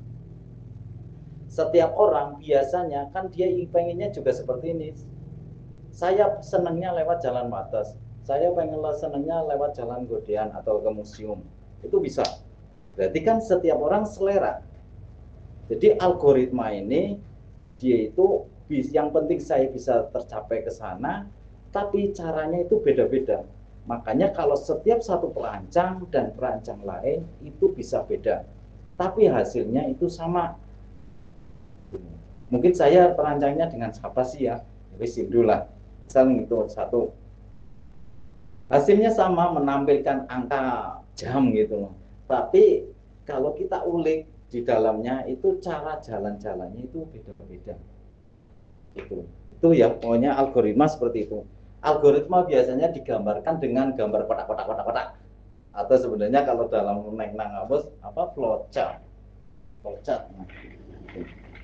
Setiap orang biasanya kan dia pengennya juga seperti ini. Saya senangnya lewat Jalan Wates, saya pengen senangnya lewat Jalan Godean atau ke museum, itu bisa. Berarti kan setiap orang selera. Jadi algoritma ini dia itu yang penting saya bisa tercapai ke sana, tapi caranya itu beda-beda. Makanya kalau setiap satu perancang dan perancang lain itu bisa beda, tapi hasilnya itu sama. Mungkin saya perancangnya dengan siapa sih ya? Wis lah. Misal itu satu. Hasilnya sama menampilkan angka jam gitu. Tapi kalau kita ulik di dalamnya itu cara jalan-jalannya itu beda-beda. Itu ya pokoknya algoritma seperti itu. Algoritma biasanya digambarkan dengan gambar kotak-kotak atau sebenarnya kalau dalam nek nang apa flowchart.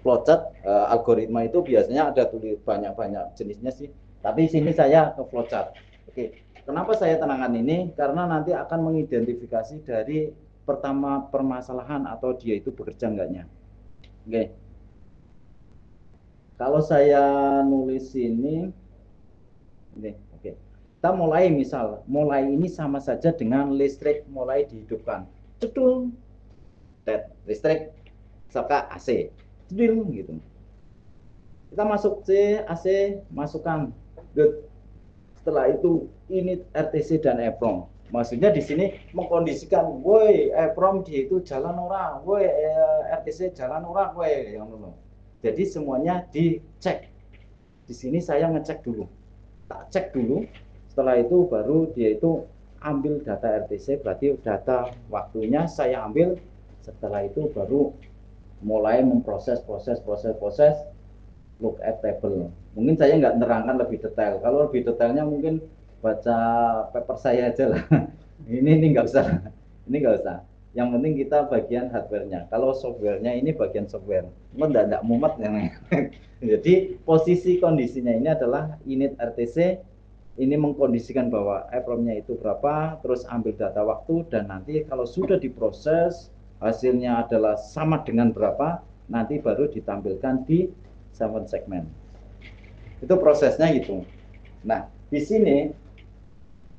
Flowchart algoritma itu biasanya ada tulis banyak-banyak jenisnya sih. Tapi sini saya ke flowchart. Oke. Kenapa saya tenangkan ini? Karena nanti akan mengidentifikasi dari pertama permasalahan atau dia itu bekerja enggaknya. Oke. Kalau saya nulis ini, oke. Kita mulai mulai ini sama saja dengan listrik mulai dihidupkan. Cedul, listrik, misalkan AC, cedul gitu. Kita masuk C, AC, masukkan. Good. Setelah itu unit RTC dan EPROM. Maksudnya di sini mengkondisikan, woi EPROM dia itu jalan ora, woi RTC jalan ora, woi yang dulu. Jadi semuanya dicek. Di sini saya ngecek dulu, tak cek dulu. Setelah itu baru dia itu ambil data RTC, berarti data waktunya saya ambil. Setelah itu baru mulai memproses proses look at table. Mungkin saya nggak nerangkan lebih detail. Kalau lebih detailnya mungkin baca paper saya aja lah. ini nggak usah. Ini nggak usah. Yang penting kita bagian hardware-nya. Kalau software-nya ini bagian software. Enggak mumet yang jadi posisi kondisinya ini adalah unit RTC ini mengkondisikan bahwa EPROM-nya itu berapa, terus ambil data waktu dan nanti kalau sudah diproses hasilnya adalah sama dengan berapa, nanti baru ditampilkan di 7 segmen. Itu prosesnya gitu. Nah, di sini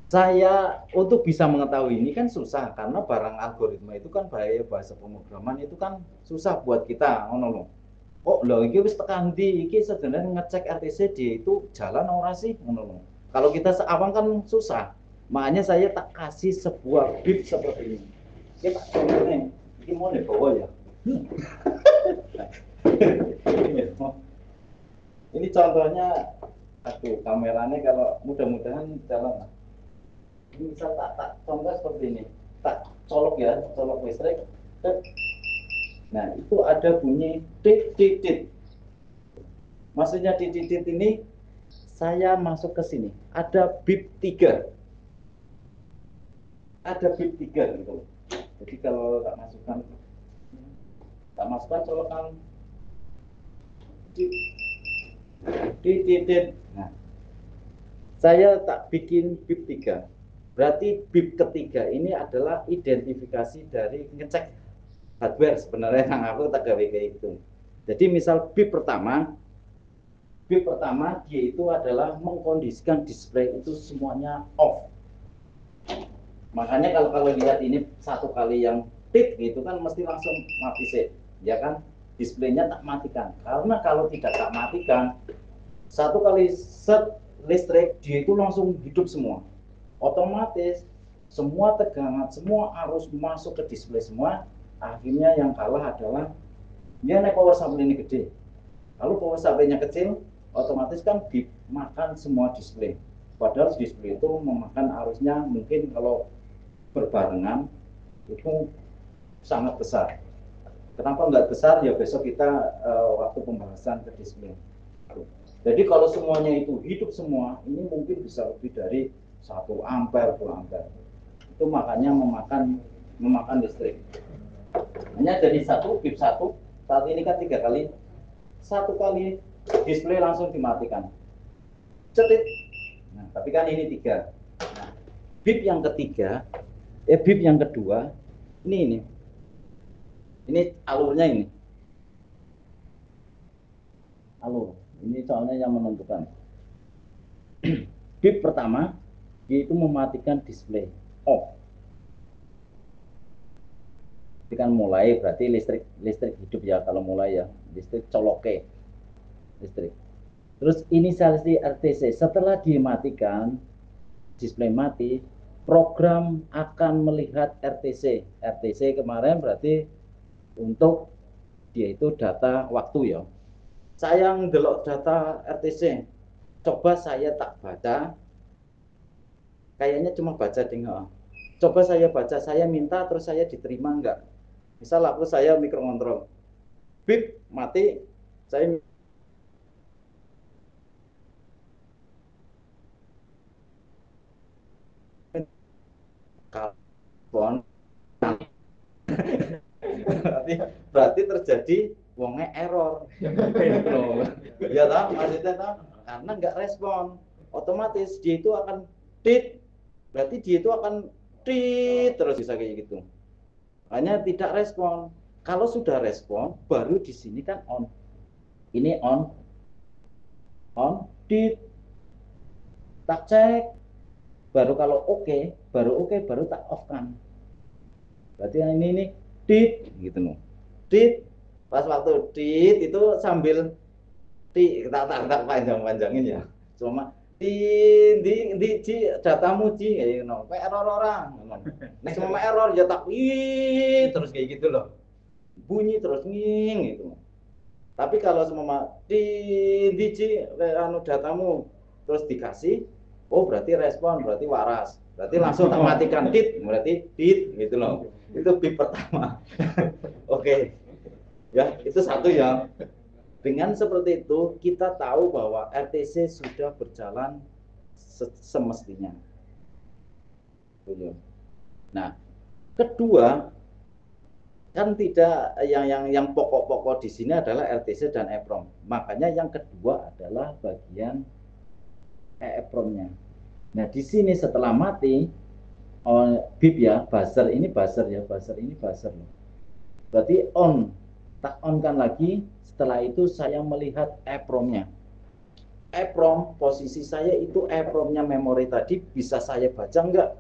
saya untuk bisa mengetahui ini kan susah karena barang algoritma itu kan bahasa pemrograman itu kan susah buat kita ngono loh. Oh, lho iki wis tekan ndi iki sebenarnya ngecek RTC dia itu jalan ora sih ngono loh. Kalau kita seawang kan susah. Makanya saya tak kasih sebuah bib seperti ini. Kita contohnya, ini mau dibawa ya. Ini contohnya, aduh kameranya kalau mudah-mudahan jalan. Ini misal tak contoh seperti ini, tak colok ya, colok listrik. Nah itu ada bunyi tit. Maksudnya tit ini saya masuk ke sini, ada bip 3. Ada bip 3 gitu. Jadi kalau tak masukkan colokan tit. Nah, saya tak bikin bip 3. Berarti bip ketiga ini adalah identifikasi dari ngecek hardware sebenarnya yang aku tak gawe kayak gitu. Jadi misal bip pertama dia itu adalah mengkondisikan display itu semuanya off. Makanya kalau lihat ini satu kali yang tit gitu kan mesti langsung mati sih, ya kan? Displaynya tak matikan. Karena kalau tidak tak matikan, satu kali set listrik dia itu langsung hidup semua. Otomatis semua tegangan, semua arus masuk ke display semua. Akhirnya yang kalah adalah ya nek power supply ini gede. Kalau power supply-nya kecil, otomatis kan dimakan semua display. Padahal display itu memakan arusnya mungkin kalau berbarengan itu sangat besar. Kenapa enggak besar? Ya besok kita waktu pembahasan ke display. Jadi kalau semuanya itu hidup semua, ini mungkin bisa lebih dari 1 ampere, 2 ampere. Itu makanya memakan listrik. Hanya jadi bip 1, saat ini kan 3 kali. 1 kali display langsung dimatikan. Cetit. Nah, tapi kan ini 3. Nah, bip yang ketiga, bip yang kedua, ini alurnya ini. Alur. Ini soalnya yang menentukan. Bip pertama, yaitu mematikan display off. Ini kan mulai berarti listrik hidup ya, kalau mulai ya listrik coloke listrik. Terus inisialisasi RTC setelah dimatikan, display mati, program akan melihat RTC. RTC kemarin berarti untuk dia itu data waktu ya. Saya ngelok data RTC, coba saya tak baca, kayaknya cuma baca dengar. Coba saya baca, saya minta terus saya diterima enggak? Misal aku saya mikrokontrol, bip mati, saya telepon, berarti terjadi wonge error. Ya tahu maksudnya tahu, karena nggak respon, otomatis dia itu akan tit, berarti dia itu akan tit terus bisa kayak gitu. Hanya tidak respon. Kalau sudah respon, baru di sini kan on. Ini on, tit, tak cek, baru kalau oke, baru tak off kan. Berarti ini tit gitu loh. Tit, pas waktu tit itu sambil tak panjangin ya. Cuma di datamu kayak gitu. Kayak error orang. Nek semua error ya tak terus kayak gitu loh. Bunyi terus nging gitu. Tapi kalau semua di anu datamu terus dikasih, oh berarti respon, berarti waras. Berarti langsung tak matikan berarti gitu loh. Itu bip pertama. Oke. Ya, itu satu ya. Dengan seperti itu kita tahu bahwa RTC sudah berjalan semestinya. Nah, kedua kan tidak yang pokok-pokok di sini adalah RTC dan EEPROM. Makanya yang kedua adalah bagian EEPROM-nya. Nah, di sini setelah mati bip ya, buzzer ini buzzer ya, buzzer ini buzzer. Berarti on, tak on kan lagi. Setelah itu saya melihat EEPROM-nya. EEPROM, posisi saya itu EEPROM-nya memori tadi bisa saya baca enggak?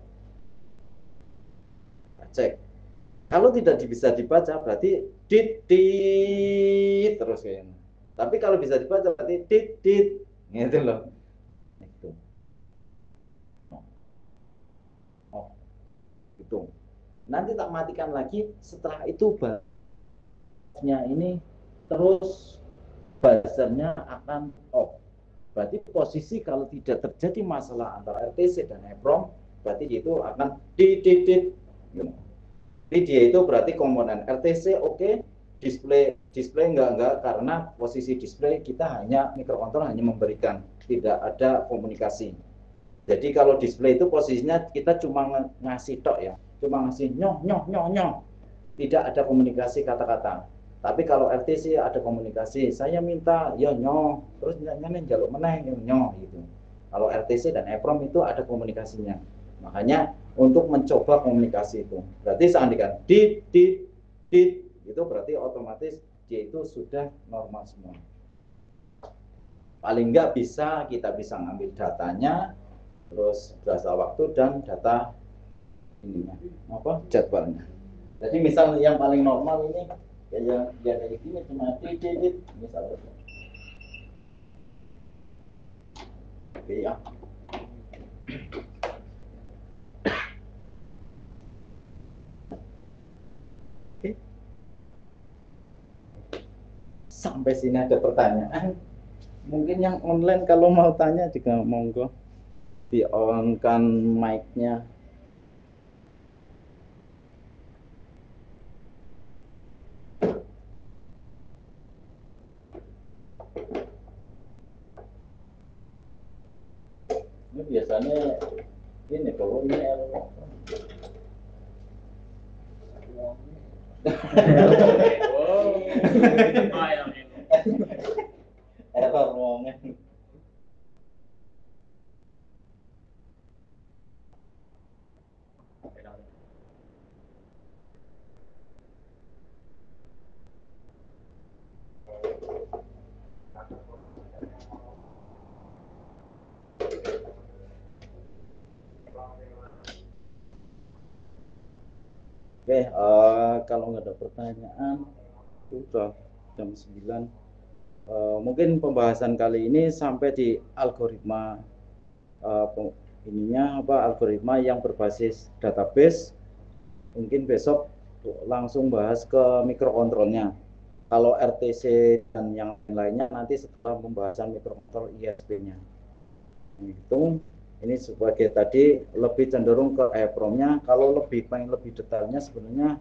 Cek. Kalau tidak bisa dibaca berarti dit terus kayaknya. Tapi kalau bisa dibaca berarti dit gitu loh. Itu. Oh, itu. Nanti tak matikan lagi. Setelah itu buzzernya ini terus buzzernya akan off. Berarti posisi kalau tidak terjadi masalah antara RTC dan EEPROM, berarti itu akan dit. Jadi dia itu berarti komponen RTC oke, display enggak karena posisi display kita hanya mikrokontroler hanya memberikan, tidak ada komunikasi. Jadi kalau display itu posisinya kita cuma ngasih tok ya, cuma ngasih nyoh, tidak ada komunikasi kata-kata. Tapi kalau RTC ada komunikasi, saya minta ya nyoh, terus nyanyi jaluk meneh nyoh gitu. Kalau RTC dan EEPROM itu ada komunikasinya. Makanya untuk mencoba komunikasi itu. Berarti seandainya dit itu berarti otomatis dia itu sudah normal semua. Paling enggak kita bisa ngambil datanya, terus bahasa waktu dan data ininya jadwalnya. Jadi misal yang paling normal ini kayak gini cuma dit misalnya. Oke ya. Sampai sini ada pertanyaan. Mungkin yang online kalau mau tanya juga monggo di on kan mic-nya. Ini biasanya ini kalau ini error ngomongnya. Oke, Oke, kalau nggak ada pertanyaan, sudah jam 9. Mungkin pembahasan kali ini sampai di algoritma, algoritma yang berbasis database. Mungkin besok langsung bahas ke mikrokontrolnya. Kalau RTC dan yang lainnya nanti setelah pembahasan mikrokontrol ISP-nya. Itu ini sebagai tadi lebih cenderung ke EEPROM-nya. Kalau pengen lebih detailnya sebenarnya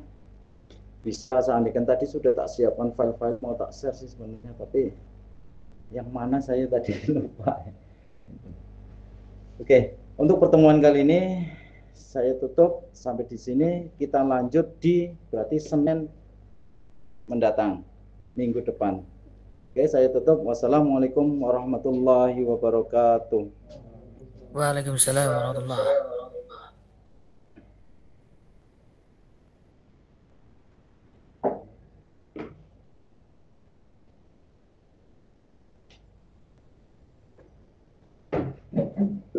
bisa, seandainya tadi sudah tak siapkan file-file mau tak share sih sebenarnya, tapi yang mana saya tadi lupa. Oke, untuk pertemuan kali ini saya tutup sampai di sini. Kita lanjut di berarti Senin mendatang, minggu depan. Oke, saya tutup. Wassalamualaikum warahmatullahi wabarakatuh. Waalaikumsalam warahmatullahi. Thank you.